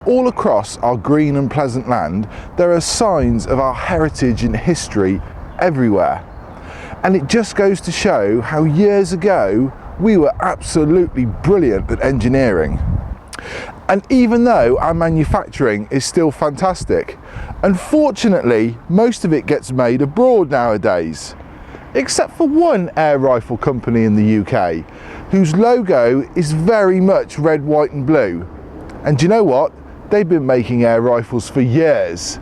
All across our green and pleasant land, there are signs of our heritage and history everywhere. And it just goes to show how years ago we were absolutely brilliant at engineering. And even though our manufacturing is still fantastic, unfortunately most of it gets made abroad nowadays, except for one air rifle company in the UK whose logo is very much red, white and blue. And do you know what? They've been making air rifles for years,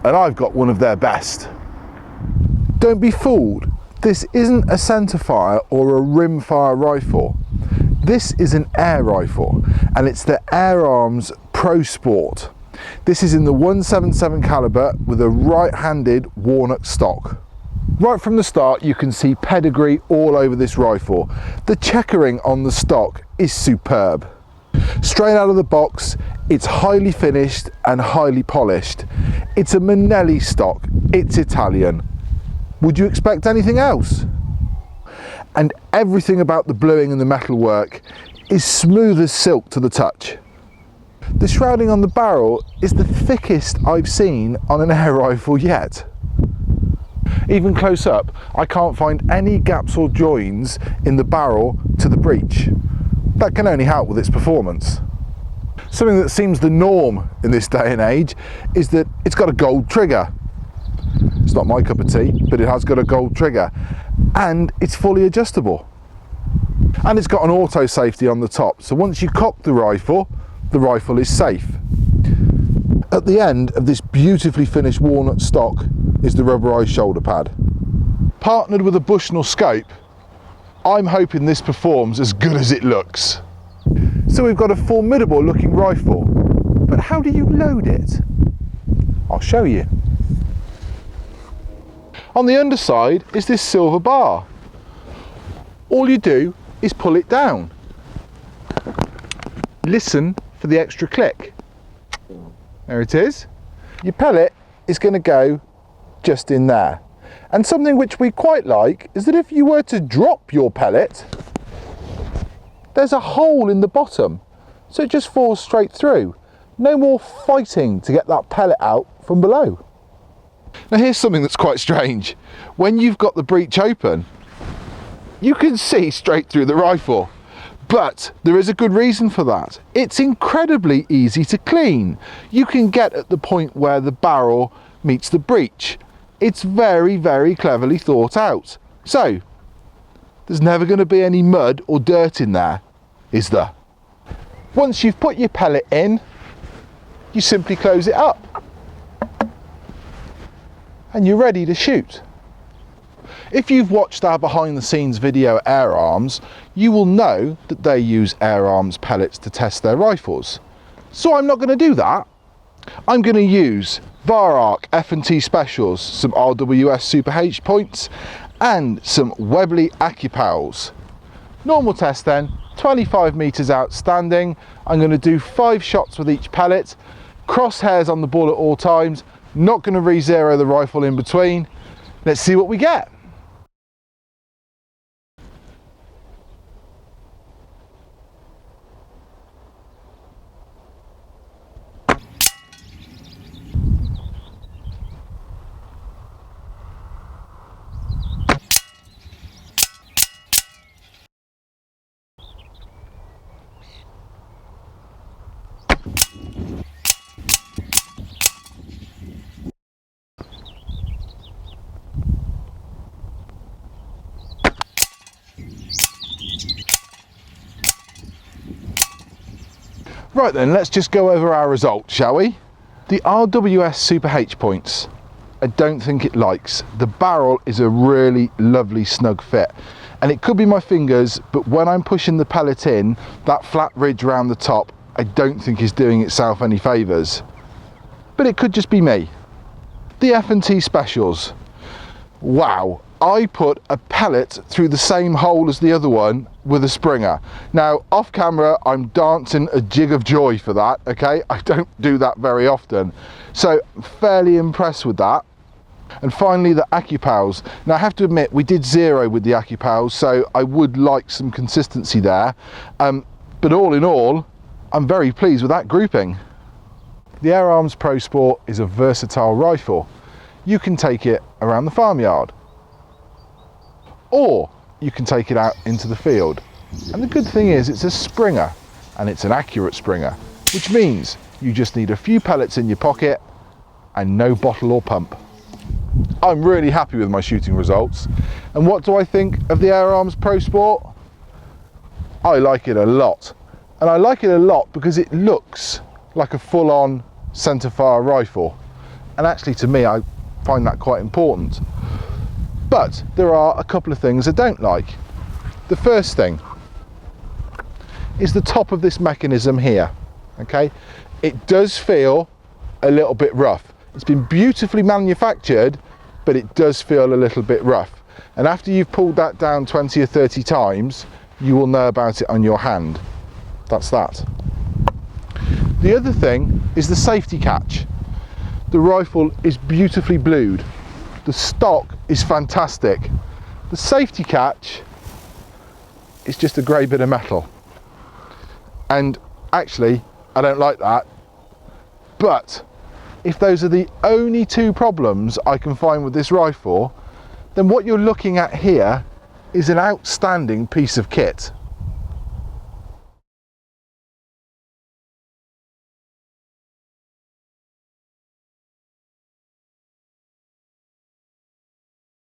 and I've got one of their best. Don't be fooled, this isn't a centerfire or a rimfire rifle. This is an air rifle, and it's the Airarms Pro Sport. This is in the 177 caliber with a right-handed walnut stock. Right from the start you can see pedigree all over this rifle. The checkering on the stock is superb. Straight out of the box, it's highly finished and highly polished. It's a Manelli stock, it's Italian. Would you expect anything else? And everything about the bluing and the metalwork is smooth as silk to the touch. The shrouding on the barrel is the thickest I've seen on an air rifle yet. Even close up, I can't find any gaps or joins in the barrel to the breech. That can only help with its performance. Something that seems the norm in this day and age is that it's got a gold trigger. It's not my cup of tea, but it has got a gold trigger, and it's fully adjustable. And it's got an auto safety on the top, so once you cock the rifle is safe. At the end of this beautifully finished walnut stock is the rubberized shoulder pad. Partnered with a Bushnell scope, I'm hoping this performs as good as it looks. So we've got a formidable looking rifle, but how do you load it? I'll show you. On the underside is this silver bar. All you do is pull it down. Listen for the extra click. There it is. Your pellet is going to go just in there. And something which we quite like is that if you were to drop your pellet, there's a hole in the bottom, so it just falls straight through. No more fighting to get that pellet out from below. Now here's something that's quite strange. When you've got the breech open, you can see straight through the rifle. But there is a good reason for that. It's incredibly easy to clean. You can get at the point where the barrel meets the breech. It's very, very cleverly thought out. So, there's never going to be any mud or dirt in there, is there? Once you've put your pellet in, you simply close it up. And you're ready to shoot. If you've watched our behind the scenes video at Airarms, you will know that they use Airarms pellets to test their rifles. So I'm not going to do that. I'm going to use Varark F&T Specials, some RWS Super H points and some Webley AccuPals. Normal test then, 25 meters outstanding. I'm going to do 5 shots with each pellet, crosshairs on the ball at all times, not going to re-zero the rifle in between. Let's see what we get. Right then, let's just go over our results, shall we? The RWS Super H points, I don't think it likes. The barrel is a really lovely snug fit, and it could be my fingers, but when I'm pushing the pellet in, that flat ridge around the top, I don't think is doing itself any favours. But it could just be me. The F&T Specials. Wow, I put a pellet through the same hole as the other one with a Springer. Now, off camera, I'm dancing a jig of joy for that, okay? I don't do that very often. So, fairly impressed with that. And finally, the AccuPals. Now, I have to admit, we did 0 with the AccuPals, so I would like some consistency there. But all in all, I'm very pleased with that grouping. The Airarms Pro Sport is a versatile rifle. You can take it around the farmyard, or you can take it out into the field. And the good thing is it's a Springer, and it's an accurate Springer, which means you just need a few pellets in your pocket and no bottle or pump. I'm really happy with my shooting results. And what do I think of the Airarms Pro Sport? I like it a lot. And I like it a lot because it looks like a full-on centre-fire rifle. And actually, to me, I find that quite important. But there are a couple of things I don't like. The first thing is the top of this mechanism here, okay? It does feel a little bit rough. It's been beautifully manufactured, but it does feel a little bit rough. And after you've pulled that down 20 or 30 times, you will know about it on your hand. That's that. The other thing is the safety catch. The rifle is beautifully blued. The stock is fantastic. The safety catch is just a grey bit of metal. And actually, I don't like that. But if those are the only two problems I can find with this rifle, then what you're looking at here is an outstanding piece of kit.